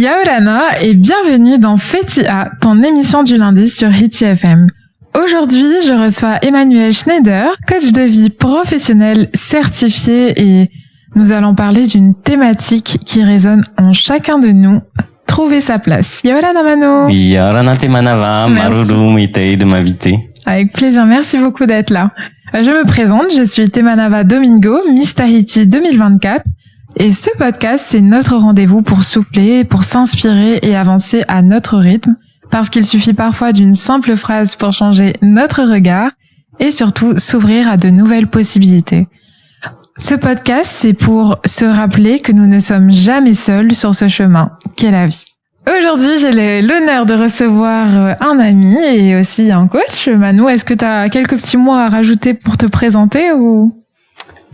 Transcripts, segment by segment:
Yaorana et bienvenue dans Fetia, ton émission du lundi sur Hit FM. Aujourd'hui, je reçois Emmanuel Schneider, coach de vie professionnel certifié et nous allons parler d'une thématique qui résonne en chacun de nous, trouver sa place. Yaorana Mano. Yaorana Temanava, Maruru Mitei de m'inviter. Avec plaisir, merci beaucoup d'être là. Je me présente, je suis Temanava Domingo, Miss Tahiti 2024. Et ce podcast, c'est notre rendez-vous pour souffler, pour s'inspirer et avancer à notre rythme, parce qu'il suffit parfois d'une simple phrase pour changer notre regard et surtout s'ouvrir à de nouvelles possibilités. Ce podcast, c'est pour se rappeler que nous ne sommes jamais seuls sur ce chemin qu'est la vie. Aujourd'hui, j'ai l'honneur de recevoir un ami et aussi un coach. Manu, est-ce que tu as quelques petits mots à rajouter pour te présenter ou...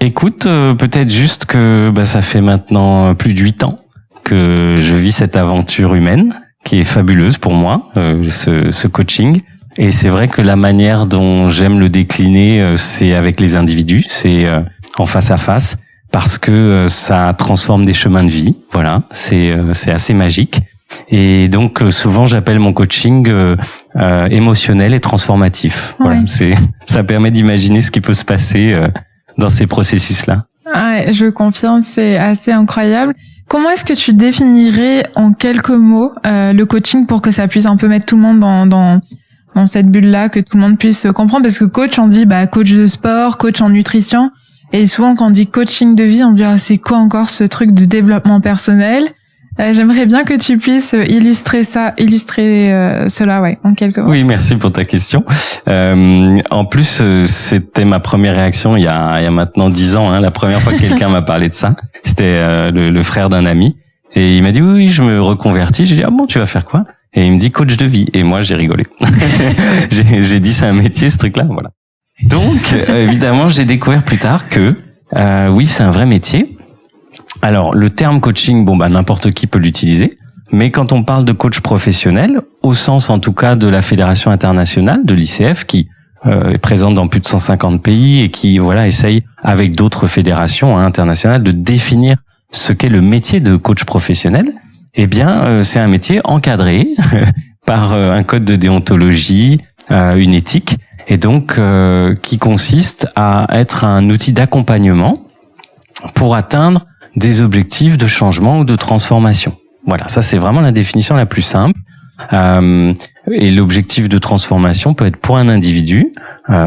Écoute, peut-être juste que ça fait maintenant plus de 8 ans que je vis cette aventure humaine qui est fabuleuse pour moi, ce coaching. Et c'est vrai que la manière dont j'aime le décliner, c'est avec les individus, c'est en face à face, parce que ça transforme des chemins de vie. Voilà, c'est assez magique. Et donc souvent j'appelle mon coaching émotionnel et transformatif. Ouais. Voilà, ça permet d'imaginer ce qui peut se passer dans ces processus-là. Ouais, je confirme, c'est assez incroyable. Comment est-ce que tu définirais en quelques mots le coaching pour que ça puisse un peu mettre tout le monde dans cette bulle-là, que tout le monde puisse comprendre? Parce que coach, on dit coach de sport, coach en nutrition, et souvent quand on dit coaching de vie, on dit c'est quoi encore ce truc de développement personnel? J'aimerais bien que tu puisses illustrer cela, en quelques mots. Oui, merci pour ta question. En plus, c'était ma première réaction il y a maintenant 10 ans. La première fois que quelqu'un m'a parlé de ça, c'était le frère d'un ami. Et il m'a dit, oui, je me reconvertis. J'ai dit, bon, tu vas faire quoi? Et il me dit, coach de vie. Et moi, j'ai rigolé. j'ai dit, c'est un métier, ce truc-là, voilà. Donc, évidemment, j'ai découvert plus tard que, oui, c'est un vrai métier. Alors, le terme coaching, n'importe qui peut l'utiliser. Mais quand on parle de coach professionnel, au sens en tout cas de la Fédération internationale de l'ICF, qui est présente dans plus de 150 pays et qui essaye avec d'autres fédérations internationales de définir ce qu'est le métier de coach professionnel, c'est un métier encadré par un code de déontologie, une éthique, et donc qui consiste à être un outil d'accompagnement pour atteindre des objectifs de changement ou de transformation. Voilà, ça c'est vraiment la définition la plus simple. Et l'objectif de transformation peut être pour un individu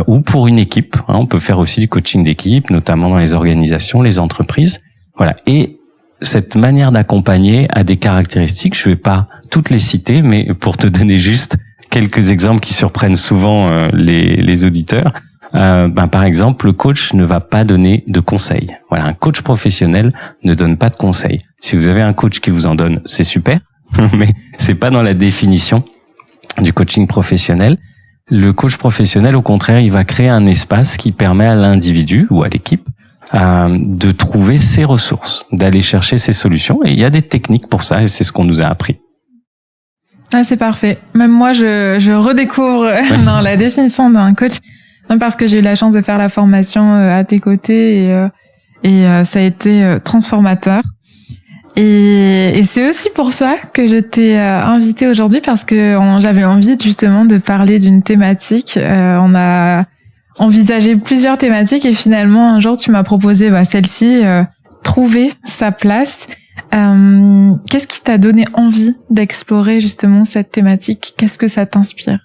ou pour une équipe. On peut faire aussi du coaching d'équipe, notamment dans les organisations, les entreprises. Voilà. Et cette manière d'accompagner a des caractéristiques. Je vais pas toutes les citer, mais pour te donner juste quelques exemples qui surprennent souvent les auditeurs. Par exemple, le coach ne va pas donner de conseils. Voilà, un coach professionnel ne donne pas de conseils. Si vous avez un coach qui vous en donne, c'est super, mais c'est pas dans la définition du coaching professionnel. Le coach professionnel, au contraire, il va créer un espace qui permet à l'individu ou à l'équipe de trouver ses ressources, d'aller chercher ses solutions. Et il y a des techniques pour ça, et c'est ce qu'on nous a appris. Ah, c'est parfait. Même moi, je redécouvre dans la définition d'un coach. Parce que j'ai eu la chance de faire la formation à tes côtés et ça a été transformateur. Et c'est aussi pour ça que je t'ai invité aujourd'hui parce que j'avais envie justement de parler d'une thématique. On a envisagé plusieurs thématiques et finalement un jour tu m'as proposé celle-ci, trouver sa place. Qu'est-ce qui t'a donné envie d'explorer justement cette thématique? Qu'est-ce que ça t'inspire?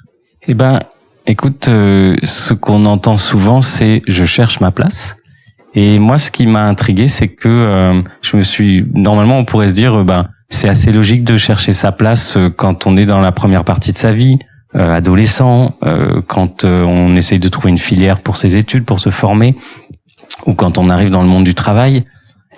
Écoute, ce qu'on entend souvent, c'est « je cherche ma place ». Et moi, ce qui m'a intrigué, c'est que normalement, on pourrait se dire, c'est assez logique de chercher sa place quand on est dans la première partie de sa vie, adolescent, quand on essaye de trouver une filière pour ses études, pour se former, ou quand on arrive dans le monde du travail.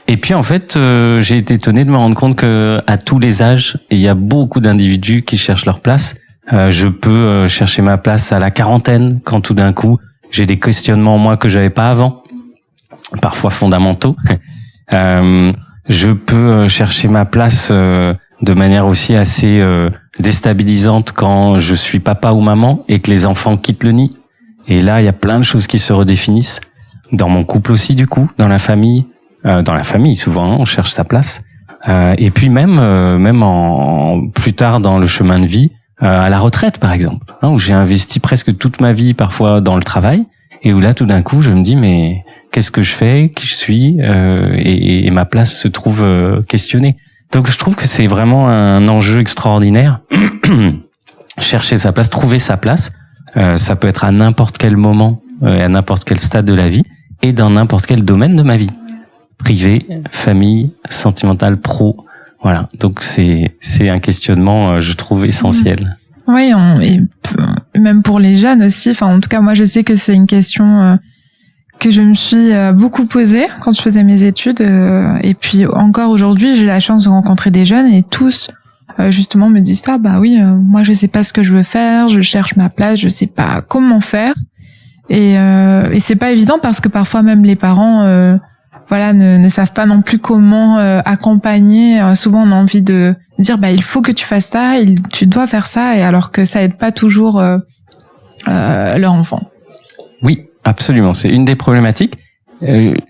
Et puis, en fait, j'ai été étonné de me rendre compte que à tous les âges, il y a beaucoup d'individus qui cherchent leur place. Je peux chercher ma place à la quarantaine, quand tout d'un coup j'ai des questionnements en moi que j'avais pas avant, parfois fondamentaux. Je peux chercher ma place de manière aussi assez déstabilisante quand je suis papa ou maman et que les enfants quittent le nid. Et là, il y a plein de choses qui se redéfinissent. Dans mon couple aussi, du coup, dans la famille souvent, on cherche sa place. Et puis même en plus tard dans le chemin de vie, à la retraite par exemple, hein, où j'ai investi presque toute ma vie parfois dans le travail, et où là tout d'un coup je me dis mais qu'est-ce que je fais, qui je suis, et ma place se trouve questionnée. Donc je trouve que c'est vraiment un enjeu extraordinaire. Chercher sa place, trouver sa place, ça peut être à n'importe quel moment, à n'importe quel stade de la vie, et dans n'importe quel domaine de ma vie. Privé, famille, sentimental, pro, voilà. Donc c'est un questionnement, je trouve, essentiel. Oui, et même pour les jeunes aussi. Enfin, en tout cas, moi, je sais que c'est une question que je me suis beaucoup posée quand je faisais mes études. Et puis encore aujourd'hui, j'ai la chance de rencontrer des jeunes et tous justement me disent ça. Bah oui, moi, je sais pas ce que je veux faire, je cherche ma place, je sais pas comment faire. Et c'est pas évident parce que parfois même les parents ne savent pas non plus comment accompagner. Souvent on a envie de dire bah il faut que tu fasses ça, tu dois faire ça, et alors que ça aide pas toujours leur enfant. Oui, absolument, c'est une des problématiques.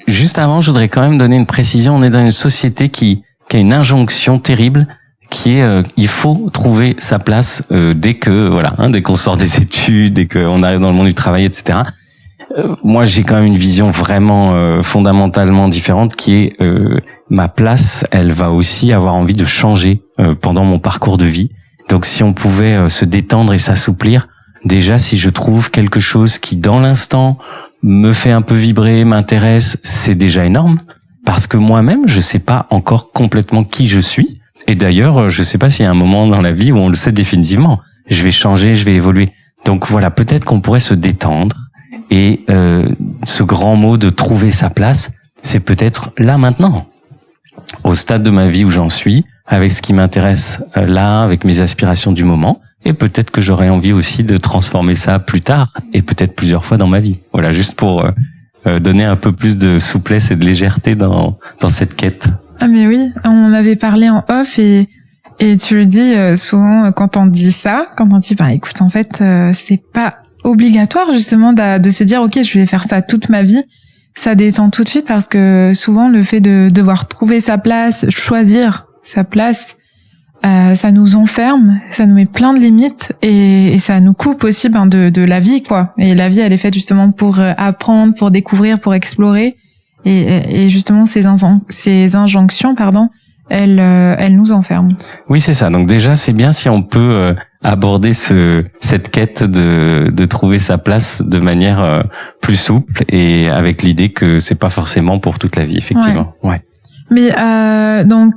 Juste avant, je voudrais quand même donner une précision. On est dans une société qui a une injonction terrible, qui est il faut trouver sa place dès qu'on sort des études, dès qu'on arrive dans le monde du travail, etc. Moi, j'ai quand même une vision vraiment fondamentalement différente, qui est ma place, elle va aussi avoir envie de changer pendant mon parcours de vie. Donc si on pouvait se détendre et s'assouplir, déjà si je trouve quelque chose qui dans l'instant me fait un peu vibrer, m'intéresse, c'est déjà énorme, parce que moi-même, je sais pas encore complètement qui je suis. Et d'ailleurs, je sais pas s'il y a un moment dans la vie où on le sait définitivement. Je vais changer, je vais évoluer. Donc voilà, peut-être qu'on pourrait se détendre. Et ce grand mot de trouver sa place, c'est peut-être là maintenant, au stade de ma vie où j'en suis, avec ce qui m'intéresse là, avec mes aspirations du moment. Et peut-être que j'aurais envie aussi de transformer ça plus tard, et peut-être plusieurs fois dans ma vie. Voilà, juste pour donner un peu plus de souplesse et de légèreté dans cette quête. Ah mais oui, on avait parlé en off et tu le dis souvent quand on dit ça, quand on dit bah écoute en fait c'est pas obligatoire justement de se dire ok je vais faire ça toute ma vie, ça détend tout de suite, parce que souvent le fait de devoir trouver sa place, choisir sa place, ça nous enferme, ça nous met plein de limites et ça nous coupe aussi de la vie quoi. Et la vie elle est faite justement pour apprendre, pour découvrir, pour explorer, et justement ces injonctions elles nous enferment. Oui, c'est ça. Donc déjà, c'est bien si on peut aborder cette quête de trouver sa place de manière plus souple, et avec l'idée que c'est pas forcément pour toute la vie, effectivement. Ouais. Mais dans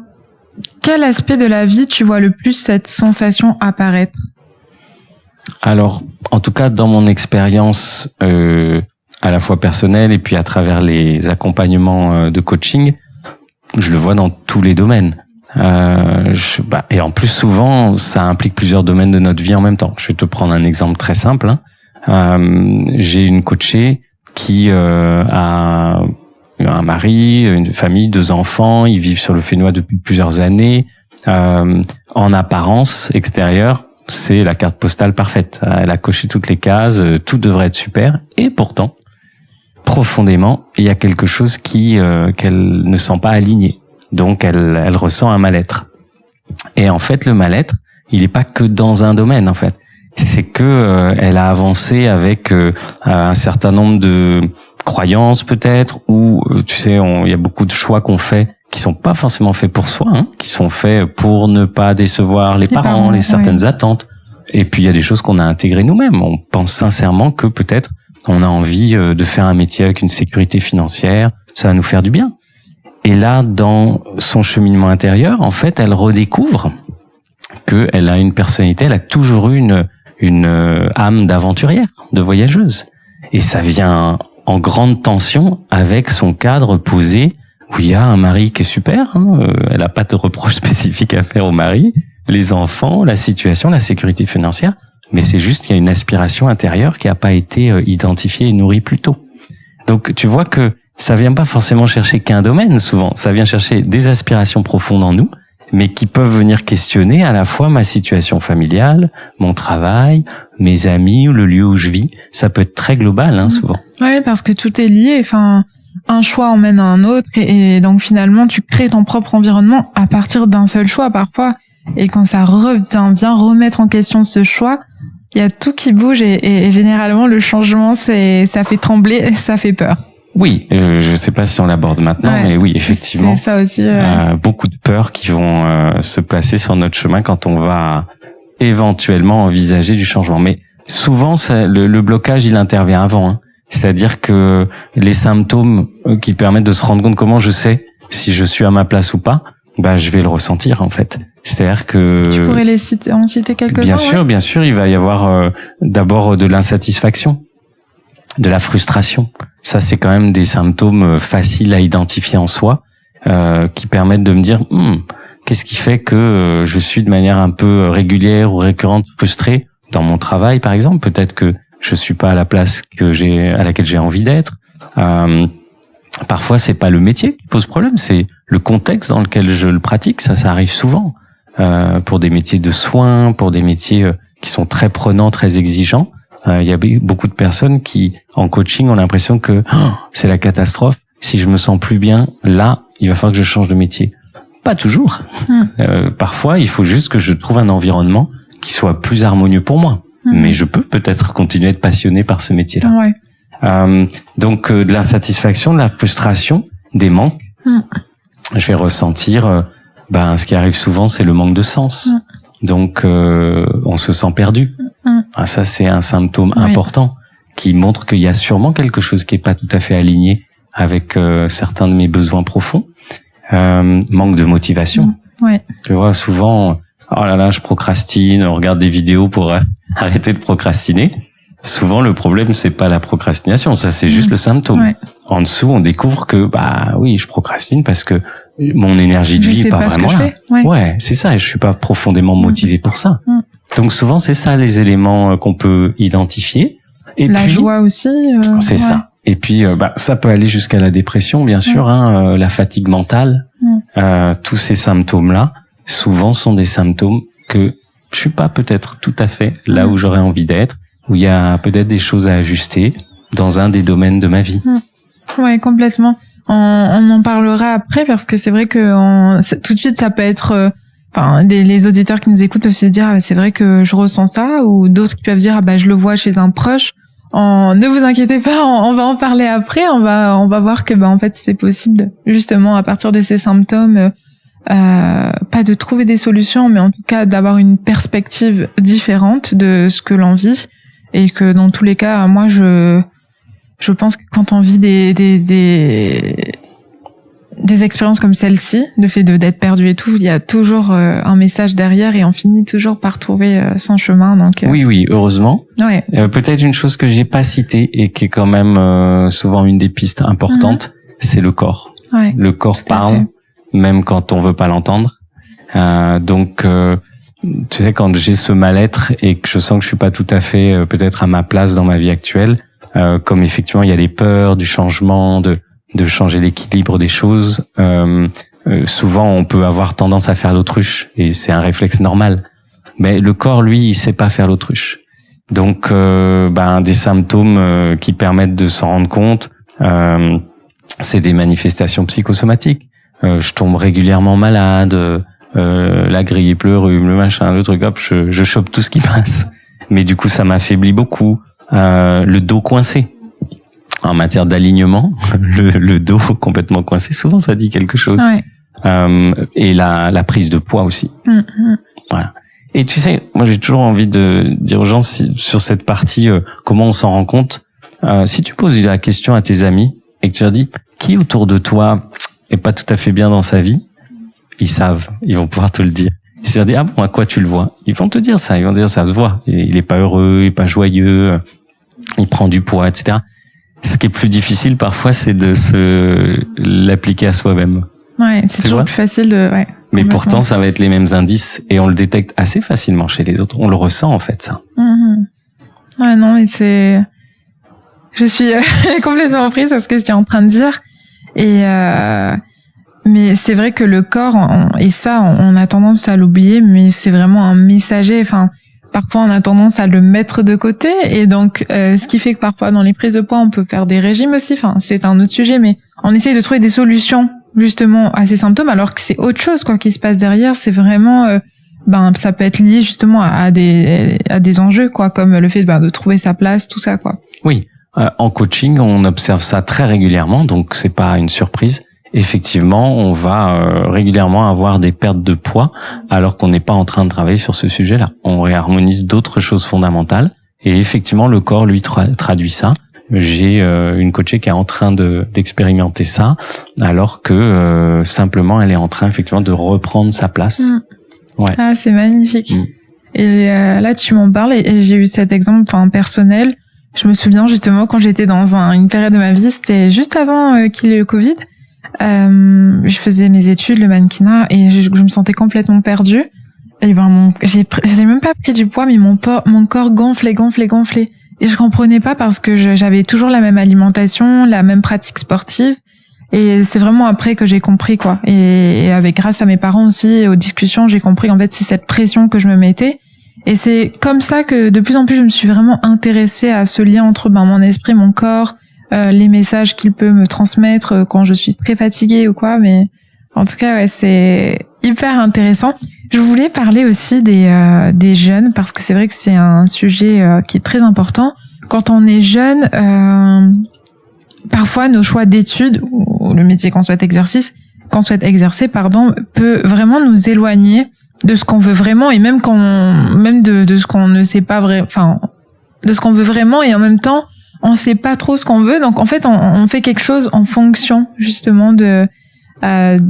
quel aspect de la vie tu vois le plus cette sensation apparaître? Alors, en tout cas, dans mon expérience à la fois personnelle et puis à travers les accompagnements de coaching, je le vois dans tous les domaines. Et en plus, souvent, ça implique plusieurs domaines de notre vie en même temps. Je vais te prendre un exemple très simple. J'ai une coachée qui a un mari, une famille, 2 enfants. Ils vivent sur le Fénois depuis plusieurs années. En apparence extérieure, c'est la carte postale parfaite. Elle a coché toutes les cases, tout devrait être super. Et pourtant, profondément, il y a quelque chose qu'elle ne sent pas aligné. Donc elle ressent un mal-être. Et en fait, le mal-être, il est pas que dans un domaine en fait. C'est que elle a avancé avec un certain nombre de croyances peut-être, ou tu sais, il y a beaucoup de choix qu'on fait qui sont pas forcément faits pour soi, hein, qui sont faits pour ne pas décevoir les parents, certaines attentes. Et puis il y a des choses qu'on a intégrées nous-mêmes. On pense sincèrement que peut-être on a envie de faire un métier avec une sécurité financière, ça va nous faire du bien. Et là, dans son cheminement intérieur, en fait, elle redécouvre qu'elle a une personnalité, elle a toujours eu une âme d'aventurière, de voyageuse. Et ça vient en grande tension avec son cadre posé, où il y a un mari qui est super, hein, elle n'a pas de reproches spécifiques à faire au mari, les enfants, la situation, la sécurité financière, mais c'est juste qu'il y a une aspiration intérieure qui n'a pas été identifiée et nourrie plus tôt. Donc tu vois que ça vient pas forcément chercher qu'un domaine, souvent. Ça vient chercher des aspirations profondes en nous, mais qui peuvent venir questionner à la fois ma situation familiale, mon travail, mes amis ou le lieu où je vis. Ça peut être très global, hein, souvent. Oui, parce que tout est lié. Enfin, un choix emmène à un autre et donc finalement tu crées ton propre environnement à partir d'un seul choix parfois. Et quand ça vient remettre en question ce choix, il y a tout qui bouge et généralement le changement ça fait trembler, ça fait peur. Oui, je sais pas si on l'aborde maintenant, mais oui, effectivement. C'est ça aussi. Beaucoup de peurs qui vont se placer sur notre chemin quand on va éventuellement envisager du changement. Mais souvent, le blocage, il intervient avant. Hein. C'est-à-dire que les symptômes qui permettent de se rendre compte comment je sais si je suis à ma place ou pas, je vais le ressentir en fait. C'est-à-dire que tu pourrais en citer quelques-uns. Bien sûr, il va y avoir d'abord de l'insatisfaction, de la frustration. Ça, c'est quand même des symptômes faciles à identifier en soi, qui permettent de me dire qu'est-ce qui fait que je suis de manière un peu régulière ou récurrente frustré dans mon travail, par exemple. Peut-être que je suis pas à la place à laquelle j'ai envie d'être. Parfois, c'est pas le métier qui pose problème, c'est le contexte dans lequel je le pratique. Ça arrive souvent pour des métiers de soins, pour des métiers qui sont très prenants, très exigeants. Il y a beaucoup de personnes qui, en coaching, ont l'impression que c'est la catastrophe. Si je me sens plus bien, là, il va falloir que je change de métier. Pas toujours. Parfois, il faut juste que je trouve un environnement qui soit plus harmonieux pour moi. Mais je peux peut-être continuer à être passionné par ce métier-là. Ouais. Donc, de l'insatisfaction, de la frustration, des manques. Je vais ressentir, ce qui arrive souvent, c'est le manque de sens. Donc, on se sent perdu. Ça, c'est un symptôme important qui montre qu'il y a sûrement quelque chose qui est pas tout à fait aligné avec certains de mes besoins profonds. Manque de motivation. Tu vois, souvent, je procrastine, on regarde des vidéos pour arrêter de procrastiner. Souvent, le problème, c'est pas la procrastination, ça, c'est juste le symptôme. En dessous, on découvre que, je procrastine parce que mon énergie de vie est pas vraiment là. Ouais, c'est ça, et je suis pas profondément motivé pour ça. Donc souvent, c'est ça les éléments qu'on peut identifier. Et la joie aussi. C'est ça. Et puis, ça peut aller jusqu'à la dépression, bien sûr, la fatigue mentale. Tous ces symptômes-là, souvent, sont des symptômes que je suis pas peut-être tout à fait là où j'aurais envie d'être, où il y a peut-être des choses à ajuster dans un des domaines de ma vie. Ouais, complètement. On en parlera après parce que c'est vrai que tout de suite, ça peut être... les auditeurs qui nous écoutent peuvent se dire c'est vrai que je ressens ça, ou d'autres qui peuvent dire je le vois chez un proche. Ne vous inquiétez pas, on va en parler après. On va voir que en fait c'est possible justement à partir de ces symptômes, pas de trouver des solutions, mais en tout cas d'avoir une perspective différente de ce que l'on vit, et que dans tous les cas, moi je pense que quand on vit des expériences comme celle-ci, le fait d'être perdu et tout, il y a toujours un message derrière et on finit toujours par trouver son chemin. Donc oui, heureusement. Ouais. Peut-être une chose que j'ai pas citée et qui est quand même souvent une des pistes importantes, c'est le corps. Ouais. Le corps parle, même quand on veut pas l'entendre. Donc tu sais, quand j'ai ce mal-être et que je sens que je suis pas tout à fait peut-être à ma place dans ma vie actuelle, comme effectivement il y a des peurs du changement, de changer l'équilibre des choses. Souvent, on peut avoir tendance à faire l'autruche, et c'est un réflexe normal. Mais le corps, lui, il sait pas faire l'autruche. Donc, des symptômes qui permettent de s'en rendre compte, c'est des manifestations psychosomatiques. Je tombe régulièrement malade, la grippe, le rhume, le machin, le truc, hop, je chope tout ce qui passe. Mais du coup, ça m'affaiblit beaucoup. Le dos coincé. En matière d'alignement, le dos complètement coincé, souvent ça dit quelque chose. Et la prise de poids aussi. Voilà. Et tu sais, moi j'ai toujours envie de dire aux gens sur cette partie, comment on s'en rend compte. Si tu poses la question à tes amis et que tu leur dis qui autour de toi est pas tout à fait bien dans sa vie, ils savent, ils vont pouvoir te le dire. Si tu leur dis à quoi tu le vois, ils vont te dire ça, ils vont dire ça se voit. Il est pas heureux, il est pas joyeux, il prend du poids, etc. Ce qui est plus difficile parfois, c'est de l'appliquer à soi-même. Ouais, c'est toujours plus facile de... Ouais, mais pourtant, ça va être les mêmes indices et on le détecte assez facilement chez les autres. On le ressent en fait, ça. Ouais, non, mais c'est... Je suis complètement prise à ce que tu es en train de dire. Et mais c'est vrai que le corps, et ça, on a tendance à l'oublier, mais c'est vraiment un messager. parfois on a tendance à le mettre de côté, et donc ce qui fait que parfois dans les prises de poids on peut faire des régimes aussi. Enfin, c'est un autre sujet, mais on essaye de trouver des solutions justement à ces symptômes, alors que c'est autre chose quoi qui se passe derrière. C'est vraiment ça peut être lié justement à des enjeux quoi, comme le fait de trouver sa place, tout ça quoi. Oui, en coaching, on observe ça très régulièrement, donc c'est pas une surprise. Effectivement, on va régulièrement avoir des pertes de poids alors qu'on n'est pas en train de travailler sur ce sujet-là. On réharmonise d'autres choses fondamentales et effectivement, le corps, lui, traduit ça. J'ai une coachée qui est en train d'expérimenter ça alors que simplement, elle est en train effectivement de reprendre sa place. Ouais. Ah, c'est magnifique. Et là, tu m'en parles et j'ai eu cet exemple personnel. Je me souviens justement quand j'étais dans une période de ma vie, c'était juste avant qu'il y ait le Covid. Je faisais mes études, le mannequinat, et je me sentais complètement perdue. Et j'ai même pas pris du poids, mais mon corps gonflait. Et je comprenais pas parce que j'avais toujours la même alimentation, la même pratique sportive. Et c'est vraiment après que j'ai compris, quoi. Et grâce à mes parents aussi, aux discussions, j'ai compris en fait c'est cette pression que je me mettais. Et c'est comme ça que de plus en plus je me suis vraiment intéressée à ce lien entre mon esprit, mon corps, les messages qu'il peut me transmettre quand je suis très fatiguée ou quoi. Mais en tout cas, ouais, c'est hyper intéressant. Je voulais parler aussi des jeunes, parce que c'est vrai que c'est un sujet qui est très important. Quand on est jeune, parfois nos choix d'études ou le métier qu'on souhaite exercer, peut vraiment nous éloigner de ce qu'on veut vraiment, et même de ce qu'on ne sait pas de ce qu'on veut vraiment, et en même temps on sait pas trop ce qu'on veut. Donc en fait on fait quelque chose en fonction justement de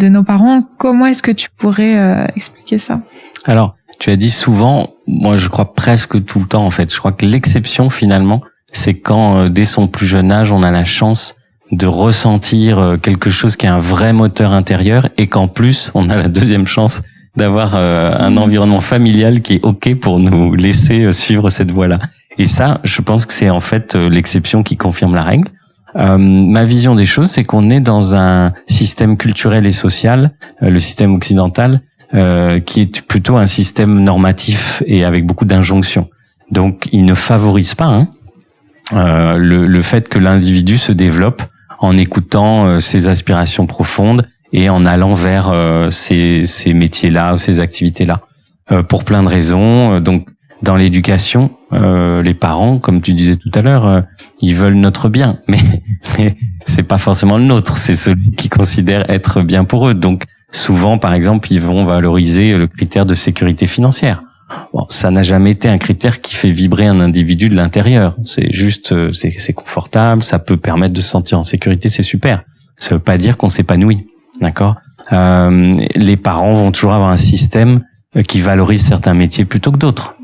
nos parents. Comment est-ce que tu pourrais expliquer ça? Alors, tu as dit souvent, moi je crois presque tout le temps en fait. Je crois que l'exception finalement, c'est quand dès son plus jeune âge, on a la chance de ressentir quelque chose qui est un vrai moteur intérieur, et qu'en plus, on a la deuxième chance d'avoir un environnement familial qui est OK pour nous laisser suivre cette voie-là. Et ça, je pense que c'est en fait l'exception qui confirme la règle. Ma vision des choses, c'est qu'on est dans un système culturel et social, le système occidental, qui est plutôt un système normatif et avec beaucoup d'injonctions. Donc, il ne favorise pas le fait que l'individu se développe en écoutant ses aspirations profondes et en allant vers ces métiers-là ou ces activités-là, pour plein de raisons. Donc, dans l'éducation, les parents, comme tu disais tout à l'heure, ils veulent notre bien, mais c'est pas forcément le nôtre, c'est celui qui considère être bien pour eux. Donc, souvent, par exemple, ils vont valoriser le critère de sécurité financière. Bon, ça n'a jamais été un critère qui fait vibrer un individu de l'intérieur. C'est juste, c'est confortable, ça peut permettre de se sentir en sécurité, c'est super. Ça veut pas dire qu'on s'épanouit, d'accord? Les parents vont toujours avoir un système qui valorise certains métiers plutôt que d'autres.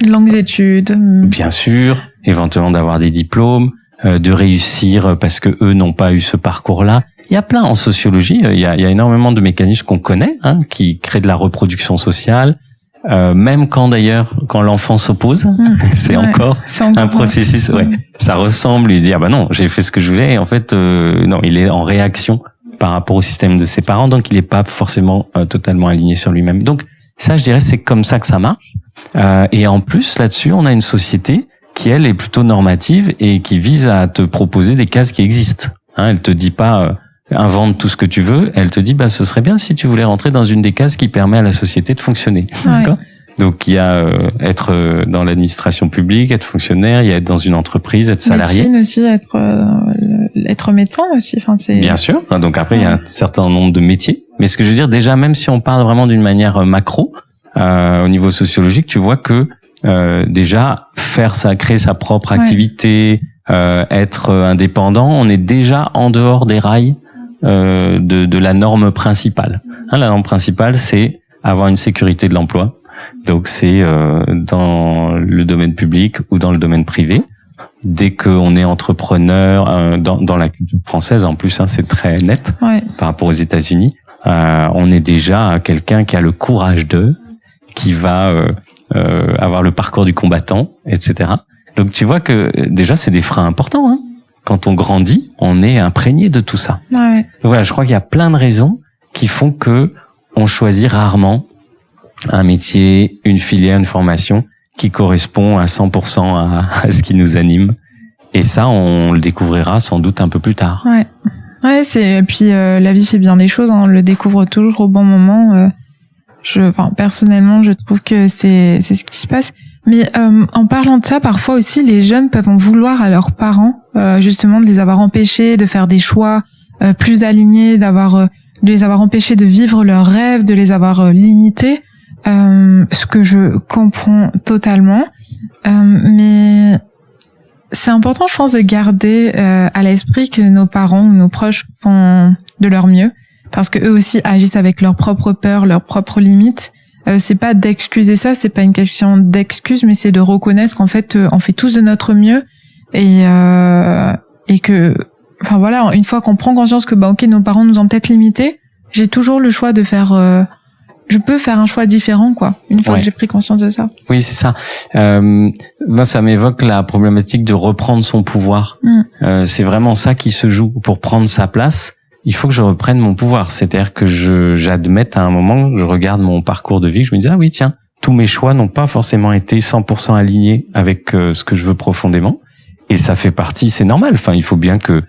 Longues études. Bien sûr, éventuellement d'avoir des diplômes, de réussir parce que eux n'ont pas eu ce parcours-là. Il y a plein en sociologie, il y a énormément de mécanismes qu'on connaît, qui créent de la reproduction sociale. Même quand l'enfant s'oppose, c'est encore un processus. Ouais, ça ressemble. Il se dit non, j'ai fait ce que je voulais. Et en fait, non, il est en réaction par rapport au système de ses parents, donc il n'est pas forcément totalement aligné sur lui-même. Donc ça, je dirais, c'est comme ça que ça marche. Et en plus, là-dessus, on a une société qui, elle, est plutôt normative et qui vise à te proposer des cases qui existent. Elle te dit pas invente tout ce que tu veux. Elle te dit ce serait bien si tu voulais rentrer dans une des cases qui permet à la société de fonctionner. Ouais. D'accord ? Donc il y a être dans l'administration publique, être fonctionnaire, il y a être dans une entreprise, être salarié. Médecine aussi, être médecin aussi. Enfin, c'est. Bien sûr. Donc après il y a un certain nombre de métiers. Mais ce que je veux dire, déjà, même si on parle vraiment d'une manière macro, au niveau sociologique, tu vois que déjà créer sa propre activité, être indépendant, on est déjà en dehors des rails de la norme principale. La norme principale, c'est avoir une sécurité de l'emploi. Donc c'est dans le domaine public ou dans le domaine privé. Dès qu'on est entrepreneur, dans la culture française en plus, c'est très net par rapport aux États-Unis. On est déjà quelqu'un qui a le courage qui va avoir le parcours du combattant, etc. Donc tu vois que déjà c'est des freins importants. Quand on grandit, on est imprégné de tout ça. Ouais. Donc voilà, je crois qu'il y a plein de raisons qui font que on choisit rarement un métier, une filière, une formation qui correspond à 100% à ce qui nous anime. Et ça, on le découvrira sans doute un peu plus tard. Ouais, et puis la vie fait bien les choses, hein, on le découvre toujours au bon moment. Personnellement, je trouve que c'est ce qui se passe. Mais en parlant de ça, parfois aussi, les jeunes peuvent en vouloir à leurs parents, justement, de les avoir empêchés de faire des choix plus alignés, de les avoir empêchés de vivre leurs rêves, de les avoir limités. Ce que je comprends totalement. Mais c'est important, je pense, de garder à l'esprit que nos parents ou nos proches font de leur mieux, parce que eux aussi agissent avec leurs propres peurs, leurs propres limites. C'est pas d'excuser ça, c'est pas une question d'excuse, mais c'est de reconnaître qu'en fait, on fait tous de notre mieux et que, enfin voilà, une fois qu'on prend conscience que ok, nos parents nous ont peut-être limités, j'ai toujours le choix de faire. Je peux faire un choix différent, quoi, une fois que j'ai pris conscience de ça. Oui, c'est ça. Moi, ça m'évoque la problématique de reprendre son pouvoir. C'est vraiment ça qui se joue. Pour prendre sa place, il faut que je reprenne mon pouvoir. C'est-à-dire que j'admette à un moment, je regarde mon parcours de vie, je me dis, ah oui, tiens, tous mes choix n'ont pas forcément été 100% alignés avec ce que je veux profondément. Et ça fait partie, c'est normal. Enfin, il faut bien que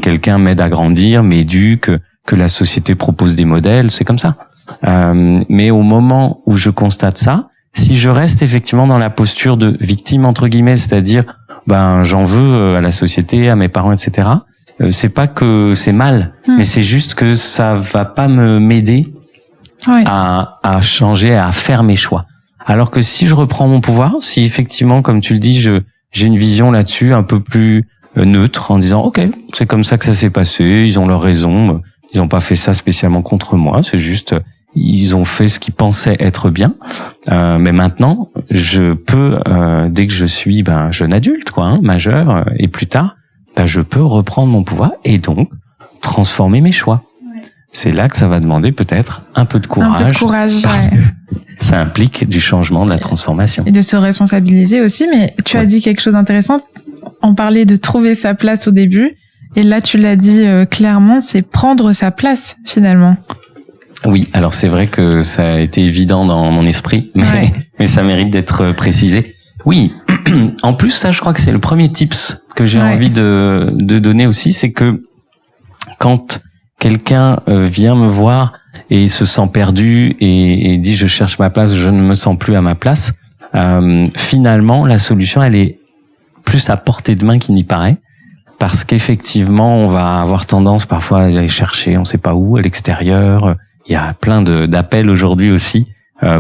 quelqu'un m'aide à grandir, m'éduque, que la société propose des modèles, c'est comme ça. Mais au moment où je constate ça, si je reste effectivement dans la posture de victime entre guillemets, c'est-à-dire j'en veux à la société, à mes parents, etc. C'est pas que c'est mal, mais c'est juste que ça va pas m'aider à changer, à faire mes choix. Alors que si je reprends mon pouvoir, si effectivement, comme tu le dis, j'ai une vision là-dessus un peu plus neutre, en disant ok, c'est comme ça que ça s'est passé, ils ont leur raison. Ils n'ont pas fait ça spécialement contre moi, c'est juste ils ont fait ce qu'ils pensaient être bien. Mais maintenant, je peux, dès que je suis jeune adulte, majeur, et plus tard, je peux reprendre mon pouvoir et donc transformer mes choix. C'est là que ça va demander peut-être un peu de courage. Un peu de courage, parce que ça implique du changement, de la transformation. Et de se responsabiliser aussi, mais tu as dit quelque chose d'intéressant. On parlait de trouver sa place au début. Et là, tu l'as dit clairement, c'est prendre sa place, finalement. Oui, alors c'est vrai que ça a été évident dans mon esprit, mais ça mérite d'être précisé. Oui, en plus, ça, je crois que c'est le premier tips que j'ai envie de donner aussi, c'est que quand quelqu'un vient me voir et se sent perdu et dit « je cherche ma place, je ne me sens plus à ma place », finalement, la solution, elle est plus à portée de main qu'il n'y paraît. Parce qu'effectivement, on va avoir tendance parfois à aller chercher, on sait pas où, à l'extérieur. Il y a plein d'appels aujourd'hui aussi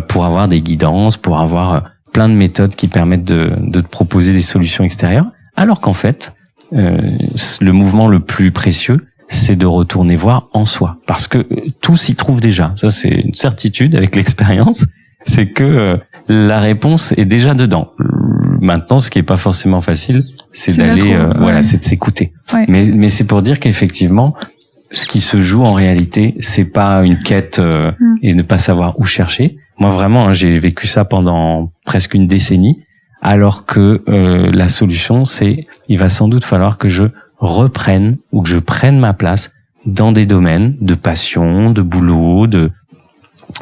pour avoir des guidances, pour avoir plein de méthodes qui permettent de te proposer des solutions extérieures. Alors qu'en fait, le mouvement le plus précieux, c'est de retourner voir en soi. Parce que tout s'y trouve déjà. Ça, c'est une certitude avec l'expérience. C'est que la réponse est déjà dedans. Maintenant, ce qui est pas forcément facile, c'est d'aller, c'est de s'écouter. Mais c'est pour dire qu'effectivement, ce qui se joue en réalité, c'est pas une quête et ne pas savoir où chercher. Moi, vraiment, j'ai vécu ça pendant presque une décennie, alors que la solution, c'est, il va sans doute falloir que je reprenne ou que je prenne ma place dans des domaines de passion, de boulot, de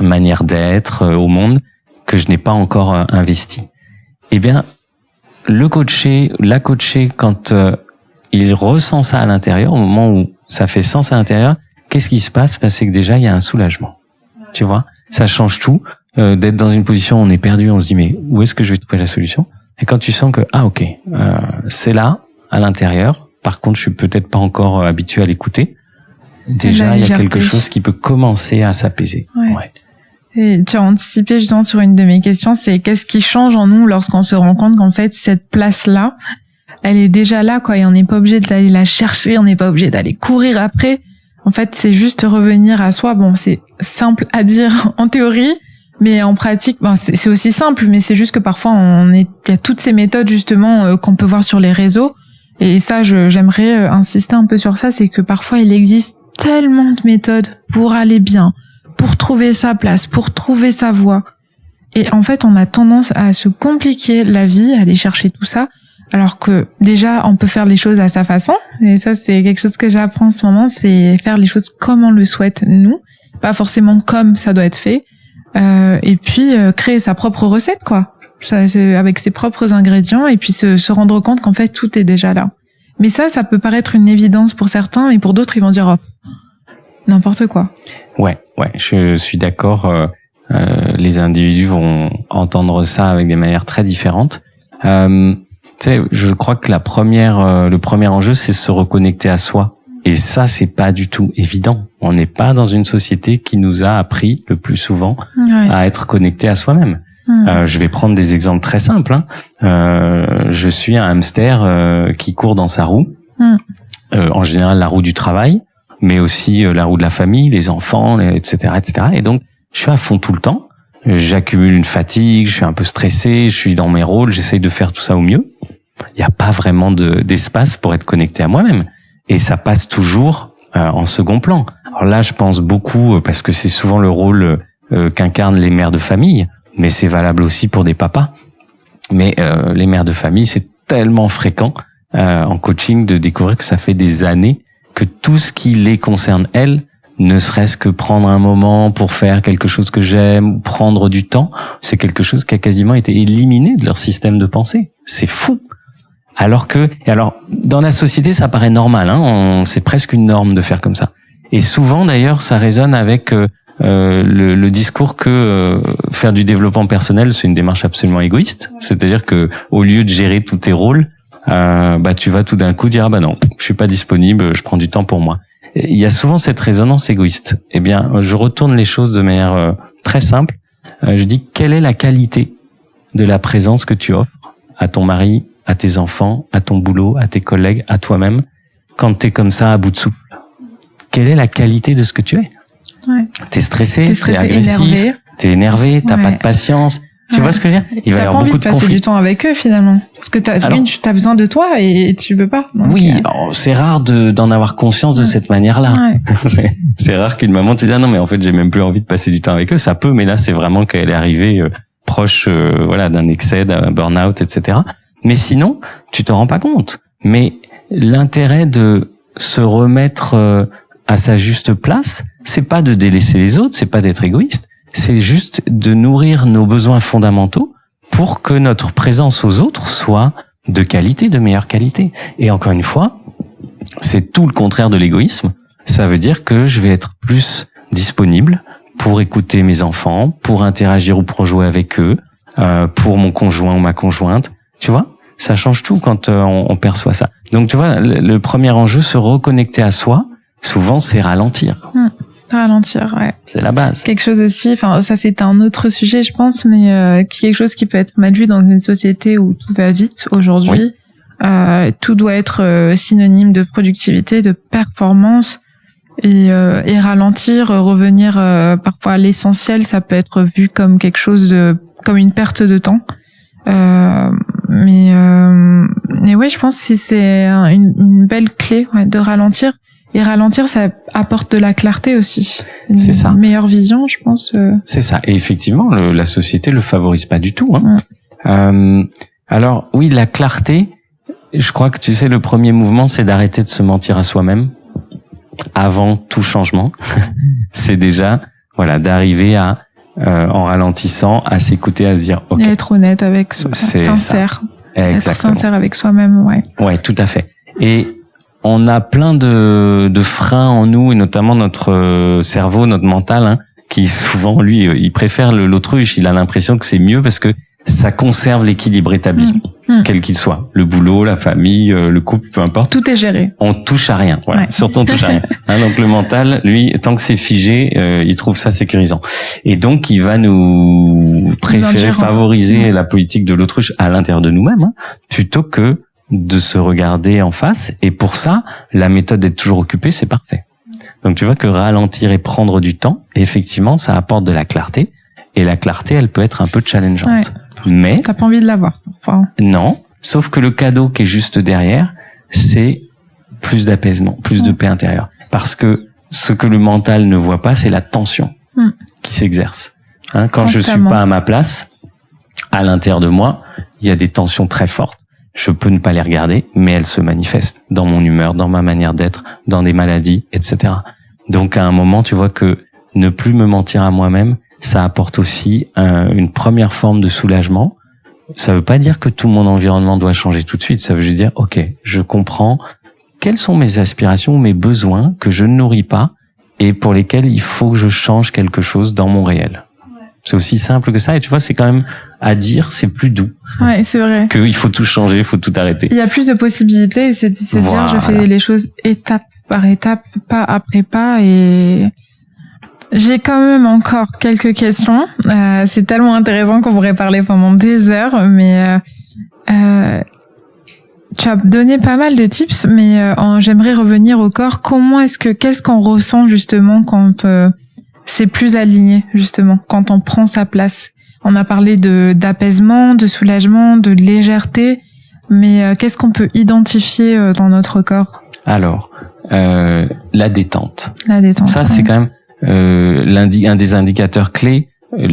manière d'être au monde que je n'ai pas encore investi. Eh bien, le coaché, la coachée, quand il ressent ça à l'intérieur, au moment où ça fait sens à l'intérieur, qu'est-ce qui se passe? C'est que déjà, il y a un soulagement. Tu vois? Ça change tout. D'être dans une position où on est perdu, on se dit, mais où est-ce que je vais trouver la solution? Et quand tu sens que, c'est là, à l'intérieur, par contre, je suis peut-être pas encore habitué à l'écouter, déjà, il y a quelque chose qui peut commencer à s'apaiser. Et tu as anticipé justement sur une de mes questions, c'est qu'est-ce qui change en nous lorsqu'on se rend compte qu'en fait, cette place-là, elle est déjà là, quoi, et on n'est pas obligé d'aller la chercher, on n'est pas obligé d'aller courir après. En fait, c'est juste revenir à soi. Bon, c'est simple à dire en théorie, mais en pratique, c'est aussi simple, mais c'est juste que parfois il y a toutes ces méthodes justement qu'on peut voir sur les réseaux. Et ça, j'aimerais insister un peu sur ça, c'est que parfois il existe tellement de méthodes pour aller bien, pour trouver sa place, pour trouver sa voie. Et en fait, on a tendance à se compliquer la vie, à aller chercher tout ça, alors que déjà, on peut faire les choses à sa façon. Et ça, c'est quelque chose que j'apprends en ce moment, c'est faire les choses comme on le souhaite, nous, pas forcément comme ça doit être fait. Et puis, créer sa propre recette, quoi. Ça, c'est avec ses propres ingrédients et puis se rendre compte qu'en fait tout est déjà là. Mais ça peut paraître une évidence pour certains, mais pour d'autres ils vont dire n'importe quoi. Ouais, je suis d'accord. Les individus vont entendre ça avec des manières très différentes. Tu sais, je crois que le premier enjeu, c'est se reconnecter à soi. Et ça, c'est pas du tout évident. On n'est pas dans une société qui nous a appris le plus souvent à être connecté à soi-même. Je vais prendre des exemples très simples. Je suis un hamster qui court dans sa roue. En général, la roue du travail, mais aussi la roue de la famille, les enfants, etc., etc. Et donc, je suis à fond tout le temps. J'accumule une fatigue, je suis un peu stressé, je suis dans mes rôles, j'essaye de faire tout ça au mieux. Il n'y a pas vraiment d'espace pour être connecté à moi-même. Et ça passe toujours en second plan. Alors là, je pense beaucoup, parce que c'est souvent le rôle qu'incarnent les mères de famille, mais c'est valable aussi pour des papas. Mais les mères de famille, c'est tellement fréquent en coaching de découvrir que ça fait des années que tout ce qui les concerne, elles, ne serait-ce que prendre un moment pour faire quelque chose que j'aime, prendre du temps, c'est quelque chose qui a quasiment été éliminé de leur système de pensée. C'est fou. Alors dans la société, ça paraît normal, c'est presque une norme de faire comme ça. Et souvent, d'ailleurs, ça résonne avec le discours que faire du développement personnel, c'est une démarche absolument égoïste. C'est-à-dire que au lieu de gérer tous tes rôles, tu vas tout d'un coup dire non, je suis pas disponible, je prends du temps pour moi. Il y a souvent cette résonance égoïste. Eh bien, je retourne les choses de manière très simple. Je dis, quelle est la qualité de la présence que tu offres à ton mari, à tes enfants, à ton boulot, à tes collègues, à toi-même, quand t'es comme ça à bout de souffle? Quelle est la qualité de ce que tu es? T'es stressé, t'es agressif, t'es énervé, t'as pas de patience. Tu vois ce que je veux dire? Il va y avoir beaucoup de conflits. T'as pas envie de passer du temps avec eux, finalement. Parce que t'as besoin de toi et tu peux pas. Donc, c'est rare d'en avoir conscience de cette manière-là. C'est rare qu'une maman te dise, non, mais en fait, j'ai même plus envie de passer du temps avec eux. Ça peut, mais là, c'est vraiment qu'elle est arrivée proche, d'un excès, d'un burn-out, etc. Mais sinon, tu t'en rends pas compte. Mais l'intérêt de se remettre à sa juste place, c'est pas de délaisser les autres, c'est pas d'être égoïste. C'est juste de nourrir nos besoins fondamentaux pour que notre présence aux autres soit de qualité, de meilleure qualité. Et encore une fois, c'est tout le contraire de l'égoïsme. Ça veut dire que je vais être plus disponible pour écouter mes enfants, pour interagir ou pour jouer avec eux, pour mon conjoint ou ma conjointe. Tu vois, ça change tout quand on perçoit ça. Donc tu vois, le premier enjeu, se reconnecter à soi, souvent c'est ralentir. Ralentir, ouais. C'est la base. Quelque chose aussi, ça c'est un autre sujet je pense, mais quelque chose qui peut être mal vu dans une société où tout va vite aujourd'hui. Tout doit être synonyme de productivité, de performance et ralentir, revenir parfois à l'essentiel, ça peut être vu comme quelque chose comme une perte de temps. Mais ouais, je pense que c'est une belle clé de ralentir. Et ralentir, ça apporte de la clarté aussi. C'est ça. Une meilleure vision, je pense. C'est ça. Et effectivement, la société le favorise pas du tout. Alors, oui, la clarté, je crois que tu sais, le premier mouvement, c'est d'arrêter de se mentir à soi-même avant tout changement. C'est déjà, d'arriver à, en ralentissant, à s'écouter, à se dire, OK. Et être honnête avec soi. Sincère. Exactement. Être sincère avec soi-même, Ouais, tout à fait. Et on a plein de freins en nous, et notamment notre cerveau, notre mental, qui souvent, lui, il préfère l'autruche. Il a l'impression que c'est mieux parce que ça conserve l'équilibre établi, quel qu'il soit. Le boulot, la famille, le couple, peu importe. Tout est géré. On touche à rien. Surtout on touche à rien. Donc le mental, lui, tant que c'est figé, il trouve ça sécurisant. Et donc il va nous préférer favoriser la politique de l'autruche à l'intérieur de nous-mêmes, plutôt que de se regarder en face. Et pour ça, la méthode d'être toujours occupé, c'est parfait. Donc tu vois que ralentir et prendre du temps, effectivement, ça apporte de la clarté. Et la clarté, elle peut être un peu challengeante. Mais t'as pas envie de l'avoir. Non, sauf que le cadeau qui est juste derrière, c'est plus d'apaisement, plus de paix intérieure. Parce que ce que le mental ne voit pas, c'est la tension qui s'exerce. Quand je suis pas à ma place, à l'intérieur de moi, il y a des tensions très fortes. Je peux ne pas les regarder, mais elles se manifestent dans mon humeur, dans ma manière d'être, dans des maladies, etc. Donc à un moment, tu vois que ne plus me mentir à moi-même, ça apporte aussi une première forme de soulagement, ça veut pas dire que tout mon environnement doit changer tout de suite. Ça veut juste dire, ok, je comprends quelles sont mes aspirations, mes besoins que je ne nourris pas et pour lesquels il faut que je change quelque chose dans mon réel. C'est aussi simple que ça. Et tu vois, c'est quand même à dire, c'est plus doux. Ouais, c'est vrai. Qu'il faut tout changer, il faut tout arrêter. Il y a plus de possibilités et c'est de se dire, je fais les choses étape par étape, pas après pas. Et j'ai quand même encore quelques questions. C'est tellement intéressant qu'on pourrait parler pendant des heures, mais tu as donné pas mal de tips, mais j'aimerais revenir au corps. Qu'est-ce qu'on ressent justement quand c'est plus aligné, justement, quand on prend sa place? On a parlé d'apaisement, de soulagement, de légèreté, mais qu'est-ce qu'on peut identifier dans notre corps? Alors, la détente. La détente. Ça, c'est quand même un des indicateurs clés. La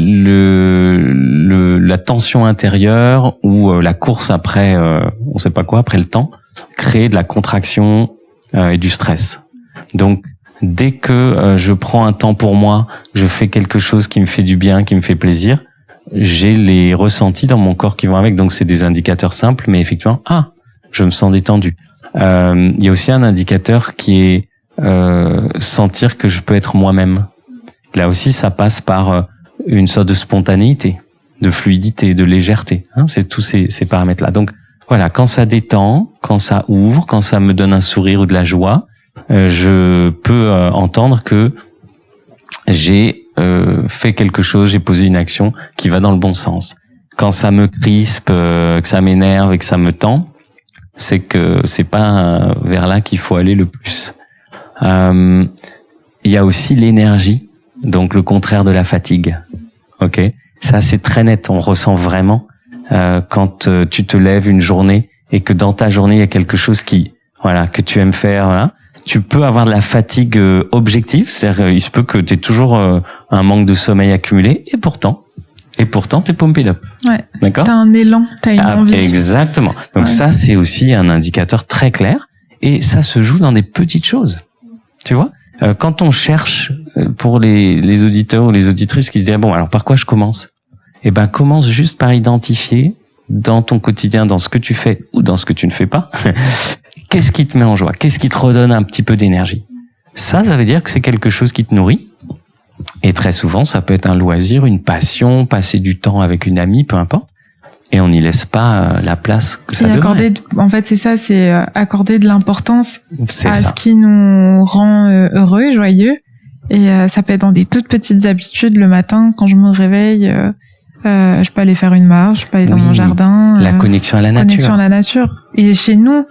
tension intérieure ou la course après, on sait pas quoi, après le temps, crée de la contraction et du stress. Donc, dès que je prends un temps pour moi, je fais quelque chose qui me fait du bien, qui me fait plaisir, j'ai les ressentis dans mon corps qui vont avec. Donc c'est des indicateurs simples, mais effectivement, je me sens détendu. Il y a aussi un indicateur qui est sentir que je peux être moi-même. Là aussi, ça passe par une sorte de spontanéité, de fluidité, de légèreté. C'est tous ces paramètres-là. Donc voilà, quand ça détend, quand ça ouvre, quand ça me donne un sourire ou de la joie, je peux entendre que j'ai fait quelque chose, j'ai posé une action qui va dans le bon sens. Quand ça me crispe, que ça m'énerve et que ça me tend, c'est que c'est pas vers là qu'il faut aller le plus. Il y a aussi l'énergie, donc le contraire de la fatigue. Ok, ça c'est très net, on ressent vraiment quand tu te lèves une journée et que dans ta journée il y a quelque chose que tu aimes faire, voilà. Tu peux avoir de la fatigue objective, c'est-à-dire il se peut que tu aies toujours un manque de sommeil accumulé, et pourtant t'es pumped up. Ouais. D'accord. T'as un élan, t'as une envie. Exactement. Donc ça, c'est aussi un indicateur très clair, et ça se joue dans des petites choses. Tu vois, quand on cherche pour les auditeurs ou les auditrices qui se diraient bon, alors par quoi je commence? Eh ben, commence juste par identifier dans ton quotidien, dans ce que tu fais ou dans ce que tu ne fais pas. Qu'est-ce qui te met en joie? Qu'est-ce qui te redonne un petit peu d'énergie? Ça veut dire que c'est quelque chose qui te nourrit. Et très souvent, ça peut être un loisir, une passion, passer du temps avec une amie, peu importe. Et on n'y laisse pas la place que ça devrait. En fait, c'est ça, c'est accorder de l'importance à ce qui nous rend heureux, joyeux. Et ça peut être dans des toutes petites habitudes le matin, quand je me réveille. Je peux aller faire une marche, je peux aller dans mon jardin. La connexion à la nature. Connexion à la nature. Et chez nous,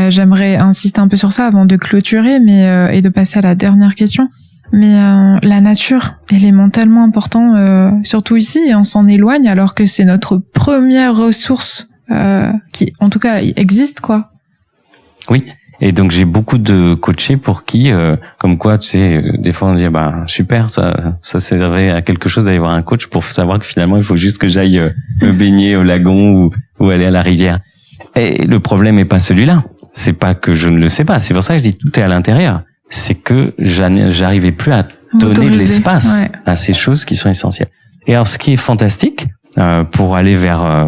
j'aimerais insister un peu sur ça avant de clôturer, et de passer à la dernière question. Mais la nature, élément tellement important, surtout ici, et on s'en éloigne alors que c'est notre première ressource qui, en tout cas, existe, quoi. Oui. Et donc j'ai beaucoup de coachés pour qui, comme quoi, tu sais, des fois on dit super, ça servait à quelque chose d'aller voir un coach pour savoir que finalement il faut juste que j'aille me baigner au lagon ou aller à la rivière. Et le problème est pas celui-là. C'est pas que je ne le sais pas. C'est pour ça que je dis tout est à l'intérieur. C'est que j'arrivais plus à donner de l'espace à ces choses qui sont essentielles. Et alors ce qui est fantastique pour aller vers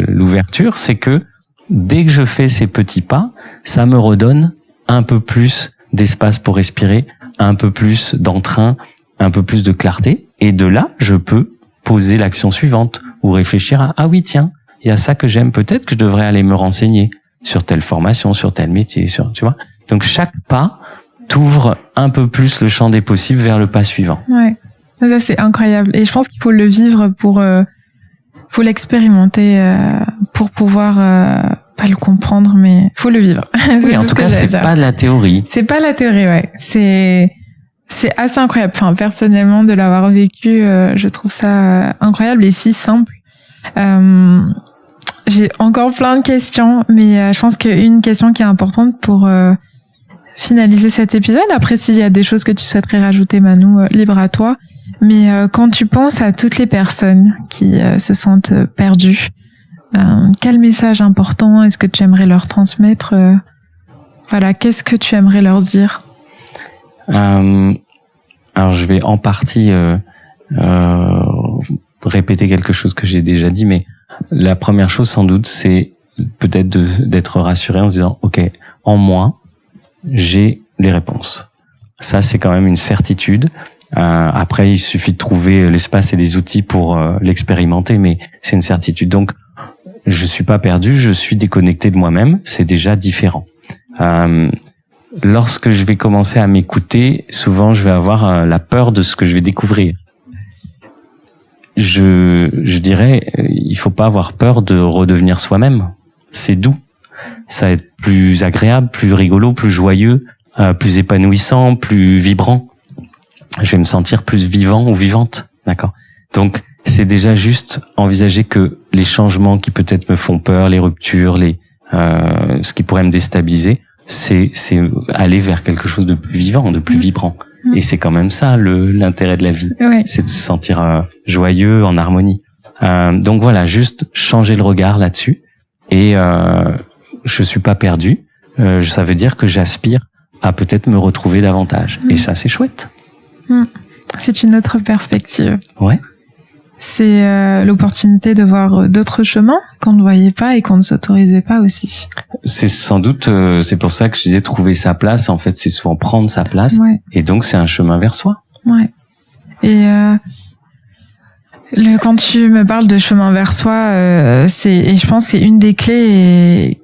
l'ouverture, c'est que dès que je fais ces petits pas, ça me redonne un peu plus d'espace pour respirer, un peu plus d'entrain, un peu plus de clarté. Et de là, je peux poser l'action suivante ou réfléchir à oui, tiens, il y a ça que j'aime, peut-être que je devrais aller me renseigner sur telle formation, sur tel métier, tu vois. Donc chaque pas t'ouvre un peu plus le champ des possibles vers le pas suivant. Ouais, ça c'est incroyable. Et je pense qu'il faut le vivre faut l'expérimenter pour pouvoir pas le comprendre, mais faut le vivre. Oui, en tout cas, c'est pas de la théorie. C'est pas la théorie, ouais. C'est assez incroyable. Enfin, personnellement, de l'avoir vécu, je trouve ça incroyable et si simple. J'ai encore plein de questions, mais je pense qu'une question qui est importante pour finaliser cet épisode, après s'il y a des choses que tu souhaiterais rajouter, Manou, libre à toi, mais quand tu penses à toutes les personnes qui se sentent perdues, quel message important est-ce que tu aimerais leur transmettre? Voilà, qu'est-ce que tu aimerais leur dire? Alors je vais en partie répéter quelque chose que j'ai déjà dit, mais la première chose sans doute, c'est peut-être d'être rassuré en se disant, ok, en moi, j'ai les réponses. Ça, c'est quand même une certitude. Après, il suffit de trouver l'espace et les outils pour l'expérimenter, mais c'est une certitude. Donc, je suis pas perdu, je suis déconnecté de moi-même, c'est déjà différent. Lorsque je vais commencer à m'écouter, souvent je vais avoir la peur de ce que je vais découvrir. Je dirais, il faut pas avoir peur de redevenir soi-même. C'est doux. Ça va être plus agréable, plus rigolo, plus joyeux, plus épanouissant, plus vibrant. Je vais me sentir plus vivant ou vivante, d'accord. Donc c'est déjà juste envisager que les changements qui peut-être me font peur, les ruptures, ce qui pourrait me déstabiliser, c'est aller vers quelque chose de plus vivant, de plus vibrant. Et c'est quand même ça l'intérêt de la vie, c'est de se sentir joyeux, en harmonie. Donc voilà, juste changer le regard là-dessus. Et je suis pas perdu. Ça veut dire que j'aspire à peut-être me retrouver davantage. Et ça, c'est chouette. C'est une autre perspective. Ouais. C'est l'opportunité de voir d'autres chemins qu'on ne voyait pas et qu'on ne s'autorisait pas aussi. C'est sans doute, c'est pour ça que je disais trouver sa place. En fait, c'est souvent prendre sa place. Ouais. Et donc, c'est un chemin vers soi. Ouais. Et quand tu me parles de chemin vers soi, et je pense que c'est une des clés, et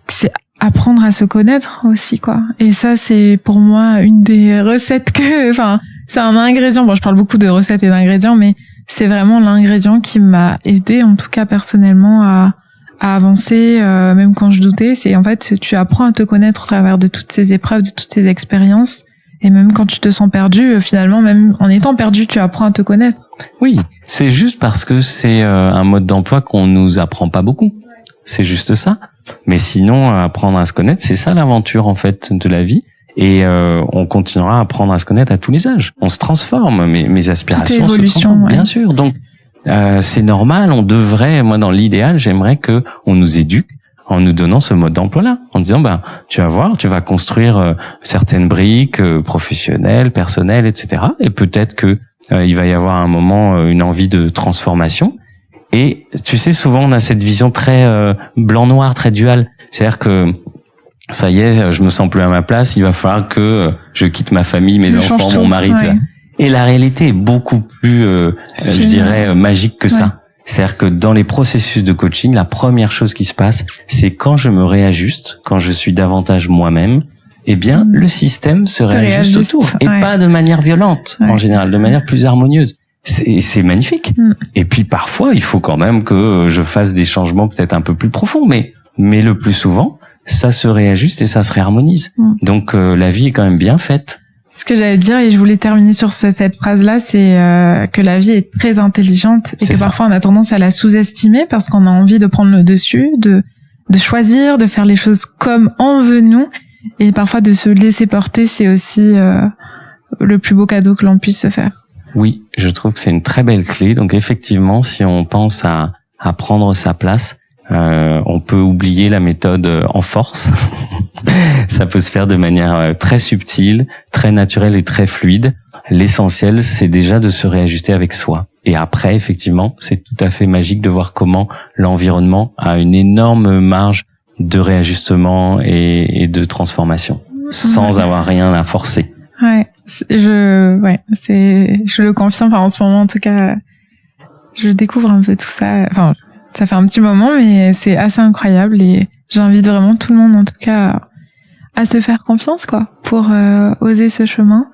c'est apprendre à se connaître aussi, quoi. Et ça, c'est pour moi une des recettes c'est un ingrédient. Bon, je parle beaucoup de recettes et d'ingrédients, mais c'est vraiment l'ingrédient qui m'a aidé, en tout cas personnellement, à avancer, même quand je doutais. C'est en fait, tu apprends à te connaître au travers de toutes ces épreuves, de toutes ces expériences. Et même quand tu te sens perdu, finalement, même en étant perdu, tu apprends à te connaître. Oui, c'est juste parce que c'est un mode d'emploi qu'on nous apprend pas beaucoup. C'est juste ça. Mais sinon, apprendre à se connaître, c'est ça l'aventure en fait de la vie. Et on continuera à apprendre à se connaître à tous les âges. On se transforme, mes aspirations se transforment, bien sûr. Donc c'est normal. On devrait, moi dans l'idéal, j'aimerais que on nous éduque en nous donnant ce mode d'emploi-là, en disant tu vas voir, tu vas construire certaines briques professionnelles, personnelles, etc. Et peut-être que il va y avoir un moment une envie de transformation. Et tu sais, souvent on a cette vision très blanc-noir, très duale. C'est-à-dire que ça y est, je me sens plus à ma place, il va falloir que je quitte ma famille, mes enfants, mon mari. Ouais. Et la réalité est beaucoup plus, je dirais, magique que ça. C'est-à-dire que dans les processus de coaching, la première chose qui se passe, c'est quand je me réajuste, quand je suis davantage moi-même, eh bien, le système se réajuste autour. Et pas de manière violente, en général, de manière plus harmonieuse. C'est magnifique. Et puis parfois, il faut quand même que je fasse des changements peut-être un peu plus profonds, mais le plus souvent, ça se réajuste et ça se réharmonise. Donc la vie est quand même bien faite. Ce que j'allais dire, et je voulais terminer sur cette phrase-là, c'est que la vie est très intelligente et que parfois on a tendance à la sous-estimer parce qu'on a envie de prendre le dessus, de choisir, de faire les choses comme on veut nous, et parfois de se laisser porter, c'est aussi le plus beau cadeau que l'on puisse se faire. Oui, je trouve que c'est une très belle clé. Donc effectivement, si on pense à prendre sa place, on peut oublier la méthode en force. Ça peut se faire de manière très subtile, très naturelle et très fluide. L'essentiel, c'est déjà de se réajuster avec soi. Et après, effectivement, c'est tout à fait magique de voir comment l'environnement a une énorme marge de réajustement et de transformation, sans avoir rien à forcer. Ouais, je le confirme. Enfin, en ce moment, en tout cas, je découvre un peu tout ça. Enfin, ça fait un petit moment, mais c'est assez incroyable et j'invite vraiment tout le monde, en tout cas, à se faire confiance, quoi, pour oser ce chemin.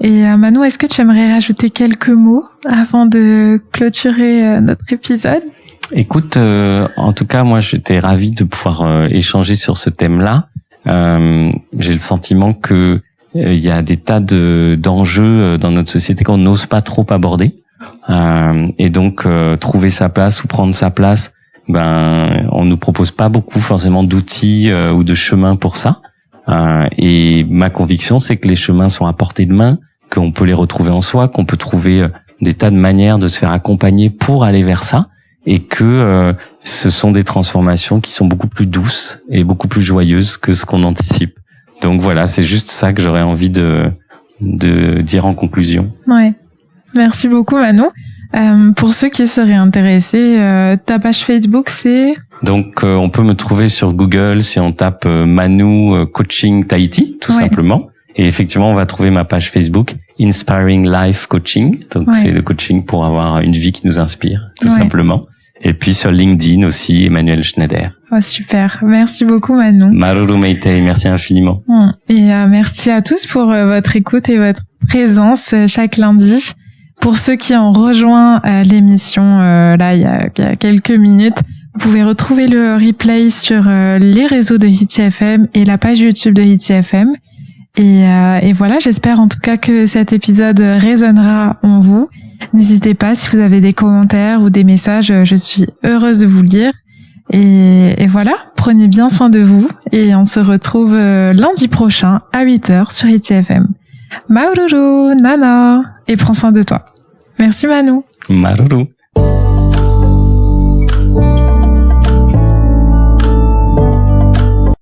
Et Manu, est-ce que tu aimerais rajouter quelques mots avant de clôturer notre épisode? Écoute, en tout cas, moi, j'étais ravi de pouvoir échanger sur ce thème-là. J'ai le sentiment que il y a des tas d'enjeux dans notre société qu'on n'ose pas trop aborder. Et donc trouver sa place ou prendre sa place, on nous propose pas beaucoup forcément d'outils ou de chemins pour ça. Et ma conviction, c'est que les chemins sont à portée de main, qu'on peut les retrouver en soi, qu'on peut trouver des tas de manières de se faire accompagner pour aller vers ça, et que ce sont des transformations qui sont beaucoup plus douces et beaucoup plus joyeuses que ce qu'on anticipe. Donc voilà, c'est juste ça que j'aurais envie de dire en conclusion. Ouais. Merci beaucoup, Manu. Pour ceux qui seraient intéressés, ta page Facebook, c'est... Donc, on peut me trouver sur Google si on tape Manu Coaching Tahiti, tout simplement. Et effectivement, on va trouver ma page Facebook Inspiring Life Coaching. Donc, c'est le coaching pour avoir une vie qui nous inspire, tout simplement. Et puis sur LinkedIn aussi, Emmanuel Schneider. Oh, super. Merci beaucoup, Manu. Maruru Meitei, merci infiniment. Et merci à tous pour votre écoute et votre présence chaque lundi. Pour ceux qui ont rejoint l'émission là il y a quelques minutes, vous pouvez retrouver le replay sur les réseaux de Hits FM et la page YouTube de Hits FM. Et voilà, j'espère en tout cas que cet épisode résonnera en vous. N'hésitez pas, si vous avez des commentaires ou des messages, je suis heureuse de vous lire. Et voilà, prenez bien soin de vous et on se retrouve lundi prochain à 8h sur Hits FM. Maururu, Nana, et prends soin de toi. Merci Manu. Maruru.